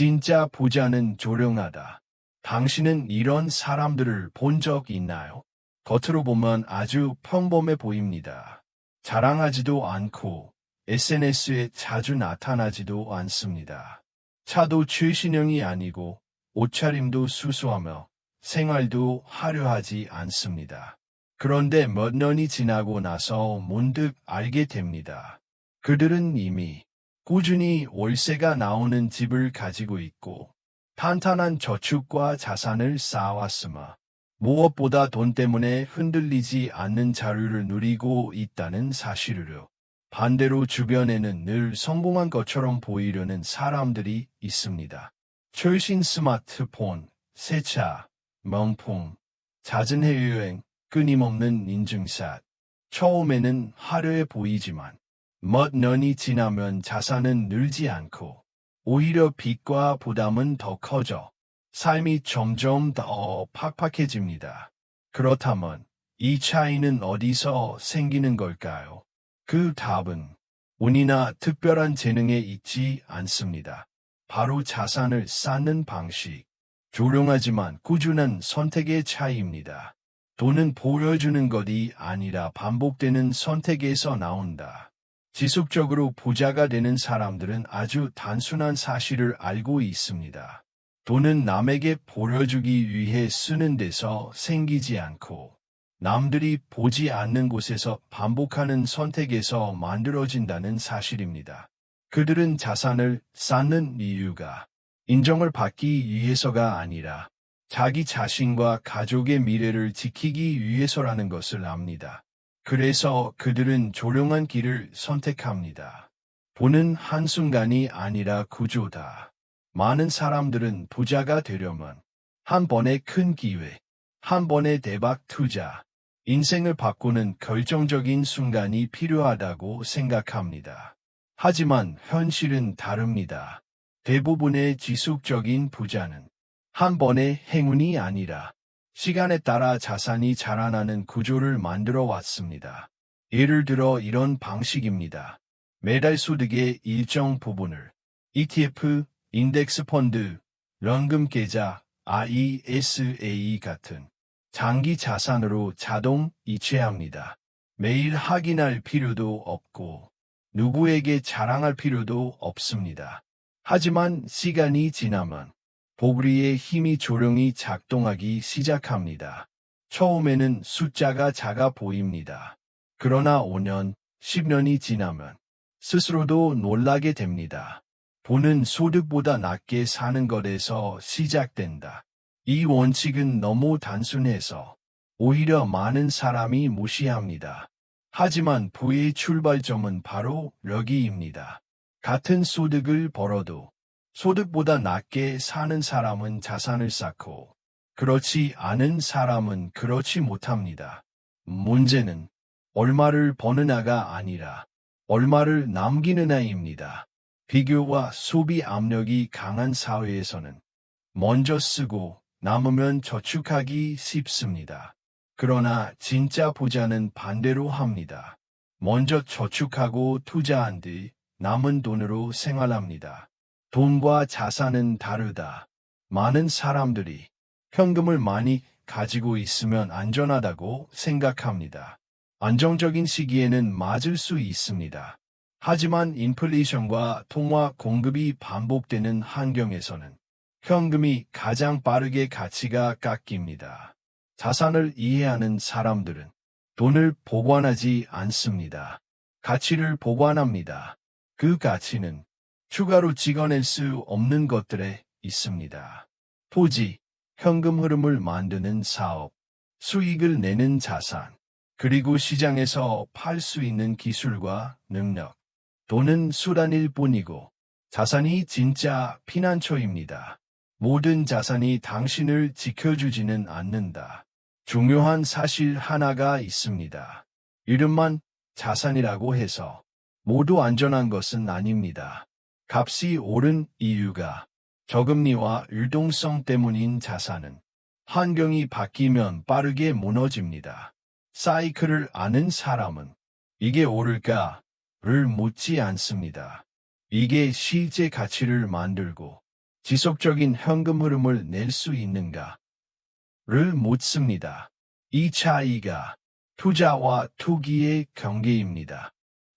진짜 부자는 조용하다. 당신은 이런 사람들을 본 적 있나요? 겉으로 보면 아주 평범해 보입니다. 자랑하지도 않고 SNS에 자주 나타나지도 않습니다. 차도 최신형이 아니고 옷차림도 수수하며 생활도 화려하지 않습니다. 그런데 몇 년이 지나고 나서 문득 알게 됩니다. 그들은 이미 꾸준히 월세가 나오는 집을 가지고 있고 탄탄한 저축과 자산을 쌓아왔으며 무엇보다 돈 때문에 흔들리지 않는 자유를 누리고 있다는 사실으로 반대로 주변에는 늘 성공한 것처럼 보이려는 사람들이 있습니다. 최신 스마트폰, 새 차, 명품, 잦은 해외여행, 끊임없는 인증샷. 처음에는 화려해 보이지만 몇 년이 지나면 자산은 늘지 않고 오히려 빚과 부담은 더 커져 삶이 점점 더 팍팍해집니다. 그렇다면 이 차이는 어디서 생기는 걸까요? 그 답은 운이나 특별한 재능에 있지 않습니다. 바로 자산을 쌓는 방식, 조용하지만 꾸준한 선택의 차이입니다. 돈은 보여주는 것이 아니라 반복되는 선택에서 나온다. 지속적으로 부자가 되는 사람들은 아주 단순한 사실을 알고 있습니다. 돈은 남에게 보여주기 위해 쓰는 데서 생기지 않고 남들이 보지 않는 곳에서 반복하는 선택에서 만들어진다는 사실입니다. 그들은 자산을 쌓는 이유가 인정을 받기 위해서가 아니라 자기 자신과 가족의 미래를 지키기 위해서라는 것을 압니다. 그래서 그들은 조용한 길을 선택합니다. 돈은 한순간이 아니라 구조다. 많은 사람들은 부자가 되려면 한 번의 큰 기회, 한 번의 대박 투자, 인생을 바꾸는 결정적인 순간이 필요하다고 생각합니다. 하지만 현실은 다릅니다. 대부분의 지속적인 부자는 한 번의 행운이 아니라 시간에 따라 자산이 자라나는 구조를 만들어 왔습니다. 예를 들어 이런 방식입니다. 매달 소득의 일정 부분을 ETF, 인덱스 펀드, 연금 계좌, ISA 같은 장기 자산으로 자동 이체합니다. 매일 확인할 필요도 없고 누구에게 자랑할 필요도 없습니다. 하지만 시간이 지나면 복리의 힘이 조용히 작동하기 시작합니다. 처음에는 숫자가 작아 보입니다. 그러나 5년, 10년이 지나면 스스로도 놀라게 됩니다. 돈은 소득보다 낮게 사는 것에서 시작된다. 이 원칙은 너무 단순해서 오히려 많은 사람이 무시합니다. 하지만 부의 출발점은 바로 여기입니다. 같은 소득을 벌어도 소득보다 낮게 사는 사람은 자산을 쌓고 그렇지 않은 사람은 그렇지 못합니다. 문제는 얼마를 버느냐가 아니라 얼마를 남기느냐입니다. 비교와 소비 압력이 강한 사회에서는 먼저 쓰고 남으면 저축하기 쉽습니다. 그러나 진짜 부자는 반대로 합니다. 먼저 저축하고 투자한 뒤 남은 돈으로 생활합니다. 돈과 자산은 다르다. 많은 사람들이 현금을 많이 가지고 있으면 안전하다고 생각합니다. 안정적인 시기에는 맞을 수 있습니다. 하지만 인플레이션과 통화 공급이 반복되는 환경에서는 현금이 가장 빠르게 가치가 깎입니다. 자산을 이해하는 사람들은 돈을 보관하지 않습니다. 가치를 보관합니다. 그 가치는 추가로 찍어낼 수 없는 것들에 있습니다. 토지, 현금 흐름을 만드는 사업, 수익을 내는 자산, 그리고 시장에서 팔 수 있는 기술과 능력. 돈은 수단일 뿐이고 자산이 진짜 피난처입니다. 모든 자산이 당신을 지켜주지는 않는다. 중요한 사실 하나가 있습니다. 이름만 자산이라고 해서 모두 안전한 것은 아닙니다. 값이 오른 이유가 저금리와 유동성 때문인 자산은 환경이 바뀌면 빠르게 무너집니다. 사이클을 아는 사람은 이게 오를까를 묻지 않습니다. 이게 실제 가치를 만들고 지속적인 현금 흐름을 낼 수 있는가를 묻습니다. 이 차이가 투자와 투기의 경계입니다.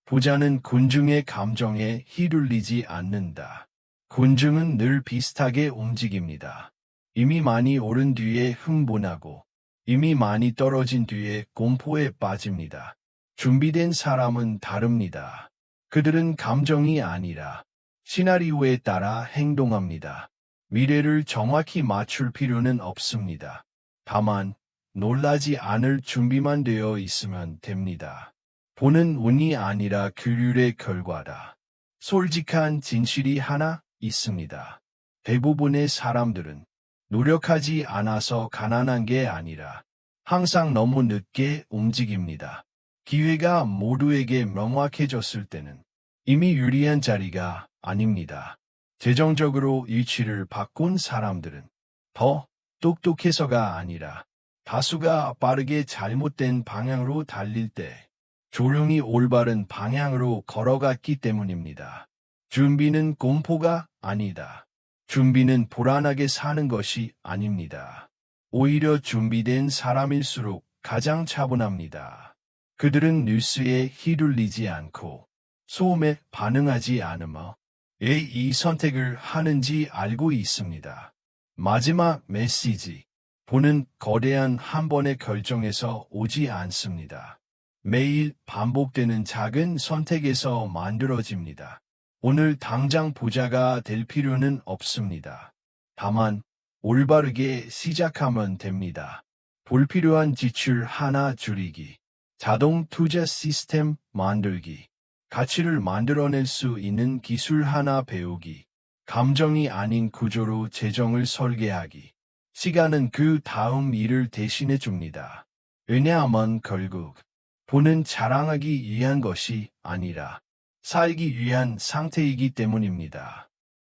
부자는 군중의 감정에 휘둘리지 않는다. 군중은 늘 비슷하게 움직입니다. 이미 많이 오른 뒤에 흥분하고 이미 많이 떨어진 뒤에 공포에 빠집니다. 준비된 사람은 다릅니다. 그들은 감정이 아니라 시나리오에 따라 행동합니다. 미래를 정확히 맞출 필요는 없습니다. 다만 놀라지 않을 준비만 되어 있으면 됩니다. 보는 운이 아니라 규율의 결과다. 솔직한 진실이 하나 있습니다. 대부분의 사람들은 노력하지 않아서 가난한 게 아니라 항상 너무 늦게 움직입니다. 기회가 모두에게 명확해졌을 때는 이미 유리한 자리가 아닙니다. 재정적으로 위치를 바꾼 사람들은 더 똑똑해서가 아니라 다수가 빠르게 잘못된 방향으로 달릴 때 조용히 올바른 방향으로 걸어갔기 때문입니다. 준비는 공포가 아니다. 준비는 불안하게 사는 것이 아닙니다. 오히려 준비된 사람일수록 가장 차분합니다. 그들은 뉴스에 휘둘리지 않고 소음에 반응하지 않으며 왜 이 선택을 하는지 알고 있습니다. 마지막 메시지. 보는 거대한 한 번의 결정에서 오지 않습니다. 매일 반복되는 작은 선택에서 만들어집니다. 오늘 당장 부자가 될 필요는 없습니다. 다만 올바르게 시작하면 됩니다. 불필요한 지출 하나 줄이기, 자동 투자 시스템 만들기, 가치를 만들어낼 수 있는 기술 하나 배우기, 감정이 아닌 구조로 재정을 설계하기. 시간은 그 다음 일을 대신해 줍니다. 왜냐하면 결국 돈은 자랑하기 위한 것이 아니라 살기 위한 상태이기 때문입니다.